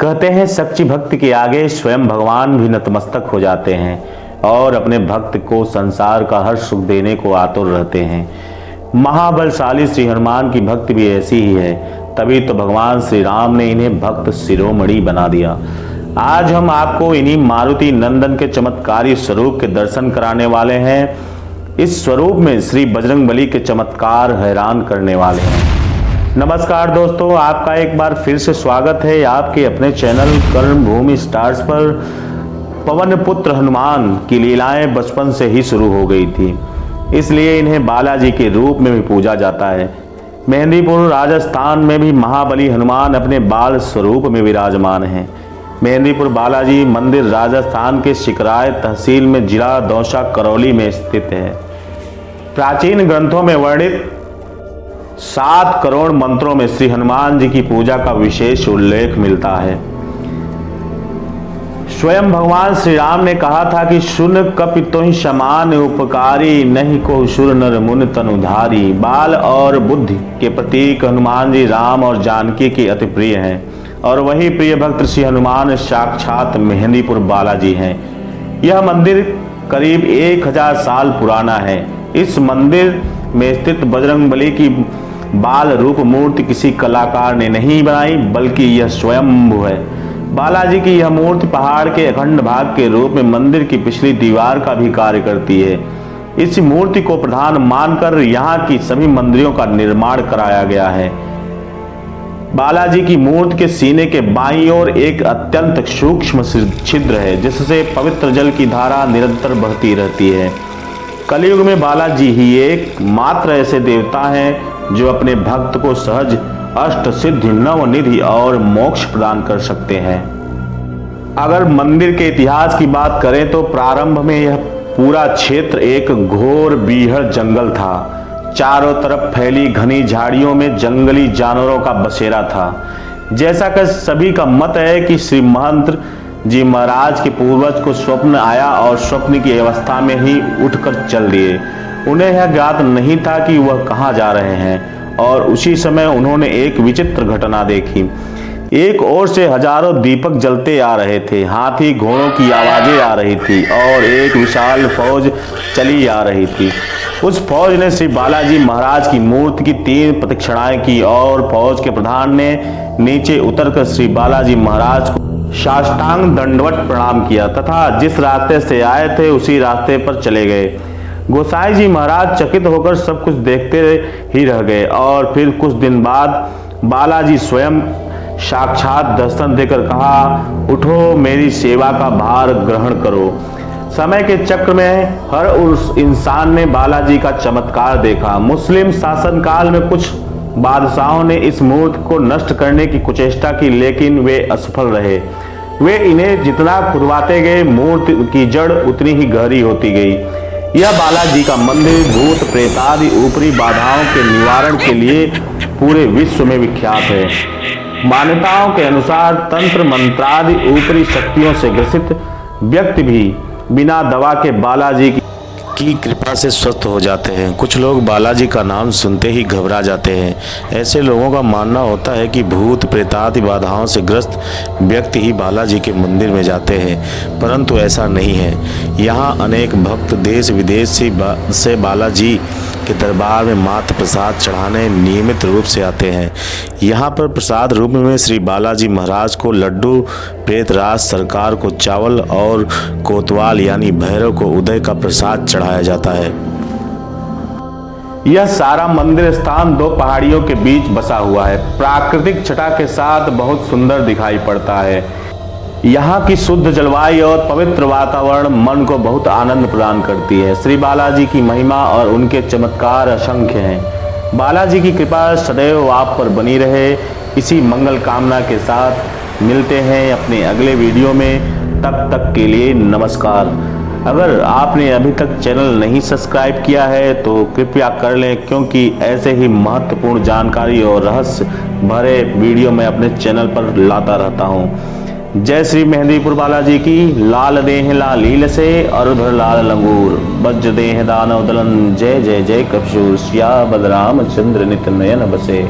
कहते हैं सच्ची भक्ति के आगे स्वयं भगवान भी नतमस्तक हो जाते हैं और अपने भक्त को संसार का हर सुख देने को आतुर रहते हैं। महाबलशाली श्री हनुमान की भक्ति भी ऐसी ही है, तभी तो भगवान श्री राम ने इन्हें भक्त शिरोमणि बना दिया। आज हम आपको इन्हीं मारुति नंदन के चमत्कारी स्वरूप के दर्शन कराने वाले हैं। इस स्वरूप में श्री बजरंगबली के चमत्कार हैरान करने वाले हैं। नमस्कार दोस्तों, आपका एक बार फिर से स्वागत है आपके अपने चैनल कर्मभूमि स्टार्स पर। पवन पुत्र हनुमान की लीलाएं बचपन से ही शुरू हो गई थी, इसलिए इन्हें बालाजी के रूप में भी पूजा जाता है। मेहंदीपुर राजस्थान में भी महाबली हनुमान अपने बाल स्वरूप में विराजमान हैं। मेहंदीपुर बालाजी मंदिर राजस्थान के शिकराय तहसील में जिला दौसा करौली में स्थित है। प्राचीन ग्रंथों में वर्णित 7 करोड़ मंत्रों में श्री हनुमान जी की पूजा का विशेष उल्लेख मिलता है। स्वयं भगवान श्री राम ने कहा था कि सुन कपि तुहि समान उपकारी, नहीं को सुर नर मुनि तनुधारी। बाल और बुद्धि के प्रतीक हनुमान जी राम और जानकी के अति प्रिय हैं, और वही प्रिय भक्त श्री हनुमान साक्षात मेहंदीपुर बालाजी हैं। यह मंदिर करीब 1000 साल पुराना है। इस मंदिर में स्थित बजरंगबली की बाल रूप मूर्ति किसी कलाकार ने नहीं बनाई, बल्कि यह स्वयंभू है। बालाजी की यह मूर्ति पहाड़ के अखंड भाग के रूप में मंदिर की पिछली दीवार का भी कार्य करती है। इस मूर्ति को प्रधान मानकर यहाँ की सभी मंदिरों का निर्माण कराया गया है। बालाजी की मूर्ति के सीने के बाईं ओर एक अत्यंत सूक्ष्म छिद्र है, जिससे पवित्र जल की धारा निरंतर बहती रहती है। कलयुग में बालाजी ही एक मात्र ऐसे देवता हैं जो अपने भक्त को सहज अष्ट सिद्धि नव निधि और मोक्ष प्रदान कर सकते हैं। अगर मंदिर के इतिहास की बात करें तो प्रारंभ में यह पूरा क्षेत्र एक घोर बीहड़ जंगल था। चारों तरफ फैली घनी झाड़ियों में जंगली जानवरों का बसेरा था। जैसा कि सभी का मत है कि श्री महंत जी महाराज के पूर्वज को स्वप्न आया और स्वप्न की अवस्था में ही उठकर चल दिए। उन्हें यह ज्ञात नहीं था कि वह कहाँ जा रहे हैं, और उसी समय उन्होंने एक विचित्र घटना देखी। एक ओर से हजारों दीपक जलते आ रहे थे, हाथी घोड़ों की आवाजें आ रही थी और एक विशाल फौज चली आ रही थी। उस फौज ने श्री बालाजी महाराज की मूर्ति की 3 प्रदक्षिणाएं की और फौज के प्रधान ने नीचे उतरकर श्री बालाजी महाराज को साष्टांग दंडवत प्रणाम किया तथा जिस रास्ते से आए थे उसी रास्ते पर चले गए। गोसाई जी महाराज चकित होकर सब कुछ देखते ही रह गए, और फिर कुछ दिन बाद बालाजी स्वयं साक्षात दर्शन देकर कहा, उठो, मेरी सेवा का भार ग्रहण करो। समय के चक्र में हर उस इंसान ने बालाजी का चमत्कार देखा। मुस्लिम शासनकाल में कुछ बादशाहों ने इस मूर्ति को नष्ट करने की कुचेष्टा की, लेकिन वे असफल रहे। वे इन्हें जितना खुदवाते गए, मूर्ति की जड़ उतनी ही गहरी होती गई। यह बालाजी का मंदिर भूत प्रेत आदि ऊपरी बाधाओं के निवारण के लिए पूरे विश्व में विख्यात है। मान्यताओं के अनुसार तंत्र मंत्रादि ऊपरी शक्तियों से ग्रसित व्यक्ति भी बिना दवा के बालाजी की कृपा से स्वस्थ हो जाते हैं। कुछ लोग बालाजी का नाम सुनते ही घबरा जाते हैं। ऐसे लोगों का मानना होता है कि भूत प्रेतादि बाधाओं से ग्रस्त व्यक्ति ही बालाजी के मंदिर में जाते हैं, परंतु ऐसा नहीं है। यहाँ अनेक भक्त देश विदेश से बालाजी के दरबार में मात्र प्रसाद चढ़ाने नियमित रूप से आते हैं। यहाँ पर प्रसाद रूप में श्री बालाजी महाराज को लड्डू, प्रेतराज सरकार को चावल और कोतवाल यानी भैरव को उदय का प्रसाद चढ़ाया जाता है। यह सारा मंदिर स्थान 2 पहाड़ियों के बीच बसा हुआ है। प्राकृतिक छटा के साथ बहुत सुंदर दिखाई पड़ता है। यहाँ की शुद्ध जलवायु और पवित्र वातावरण मन को बहुत आनंद प्रदान करती है। श्री बालाजी की महिमा और उनके चमत्कार असंख्य हैं। बालाजी की कृपा सदैव आप पर बनी रहे, इसी मंगल कामना के साथ मिलते हैं अपने अगले वीडियो में। तब तक के लिए नमस्कार। अगर आपने अभी तक चैनल नहीं सब्सक्राइब किया है तो कृपया कर लें, क्योंकि ऐसे ही महत्वपूर्ण जानकारी और रहस्य भरे वीडियो मैं अपने चैनल पर लाता रहता हूँ। जय श्री मेहंदीपुर बालाजी की। लाल देह लालील से अरुधर लाल लंगूर, वज्र देह दानव दलन, जय जय जय कपशूर, सिया बलराम चंद्र नित नयन बसे।